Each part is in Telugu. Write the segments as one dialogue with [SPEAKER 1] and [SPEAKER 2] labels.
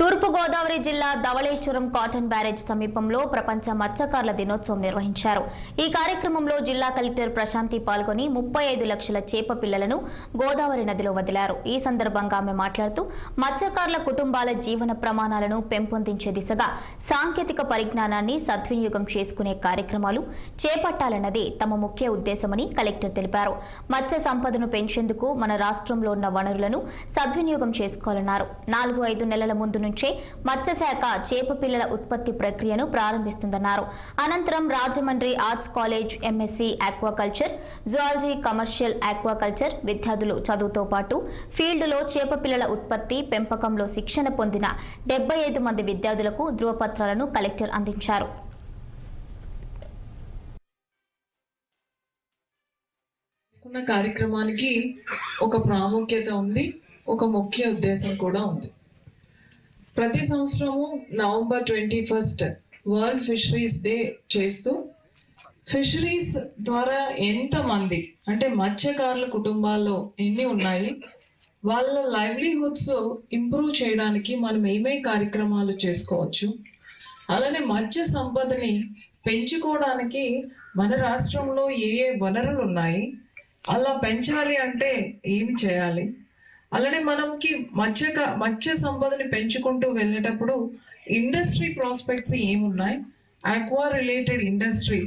[SPEAKER 1] తూర్పు గోదావరి జిల్లా ధవళేశ్వరం కాటన్ బ్యారేజ్ సమీపంలో ప్రపంచ మత్స్యకారుల దినోత్సవం నిర్వహించారు. ఈ కార్యక్రమంలో జిల్లా కలెక్టర్ ప్రశాంతి పాల్గొని 35 లక్షల చేప పిల్లలను గోదావరి నదిలో వదిలారు. ఈ సందర్భంగా ఆమె మాట్లాడుతూ మత్స్యకారుల కుటుంబాల జీవన ప్రమాణాలను పెంపొందించే దిశగా సాంకేతిక పరిజ్ఞానాన్ని సద్వినియోగం చేసుకునే కార్యక్రమాలు చేపట్టాలన్నదే తమ ముఖ్య ఉద్దేశమని కలెక్టర్ తెలిపారు. మత్స్య సంపదను పెంచేందుకు మన రాష్ట్రంలో ఉన్న వనరులను సద్వినియోగం చేసుకోవాలన్నారు. 4-5 నెలల ముందు నుంచే మత్స్యశాఖ చేప పిల్లల ఉత్పత్తి ప్రక్రియను ప్రారంభిస్తుందన్నారు. అనంతరం Rajahmundry arts college MSc aquaculture, zoology, commercial aquaculture విద్యార్థులు చదువుతో పాటు ఫీల్డ్లో చేప పిల్లల ఉత్పత్తి పెంపకంలో శిక్షణ పొందిన 75 మంది విద్యార్థులకు ధృవపత్రాలను కలెక్టర్ అందించారు.
[SPEAKER 2] కార్యక్రమానికి ఒక ప్రాముఖ్యత ఉంది, ఒక ముఖ్య ఉద్దేశం కూడా ఉంది. ప్రతి సంవత్సరము నవంబర్ 21 వరల్డ్ ఫిషరీస్ డే చేస్తూ ఫిషరీస్ ద్వారా ఎంతమంది అంటే మత్స్యకారుల కుటుంబాల్లో ఎన్ని ఉన్నాయి, వాళ్ళ లైవ్లీహుడ్స్ ఇంప్రూవ్ చేయడానికి మనం ఏమేమి కార్యక్రమాలు చేసుకోవచ్చు, అలానే మత్స్య సంపదని పెంచుకోవడానికి మన రాష్ట్రంలో ఏ ఏ వనరులు ఉన్నాయి, అలా పెంచాలి అంటే ఏమి చేయాలి, అలానే మనకి మత్స్య సంపదని పెంచుకుంటూ వెళ్ళేటప్పుడు ఇండస్ట్రీ ప్రాస్పెక్ట్స్ ఏమున్నాయి, ఆక్వా రిలేటెడ్ ఇండస్ట్రీ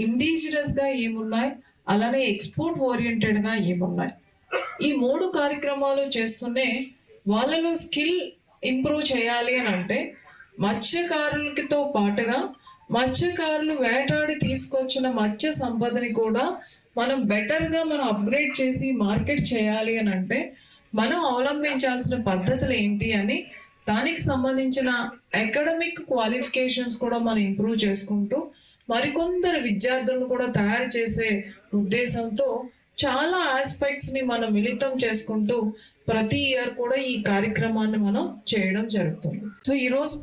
[SPEAKER 2] ఇండిజినస్ గా ఏమున్నాయి, అలానే ఎక్స్పోర్ట్ ఓరియంటెడ్ గా ఏమున్నాయి. ఈ 3 కార్యక్రమాలు చేస్తూనే వాళ్ళలో స్కిల్ ఇంప్రూవ్ చేయాలి అని అంటే మత్స్యకారులతో పాటుగా మత్స్యకారులు వేటాడి తీసుకొచ్చిన మత్స్య సంపదని కూడా మనం బెటర్గా మనం అప్గ్రేడ్ చేసి మార్కెట్ చేయాలి అని అంటే మనం అవలంబించాల్సిన పద్ధతులు ఏంటి అని దానికి సంబంధించిన అకాడమిక్ క్వాలిఫికేషన్స్ కూడా మనం ఇంప్రూవ్ చేసుకుంటూ మరికొందరు విద్యార్థులను కూడా తయారు చేసే ఉద్దేశంతో చాలా ఆస్పెక్ట్స్ ని మనం మిళితం చేసుకుంటూ ప్రతి ఇయర్ కూడా ఈ కార్యక్రమాన్ని మనం చేయడం జరుగుతుంది. సో ఈరోజు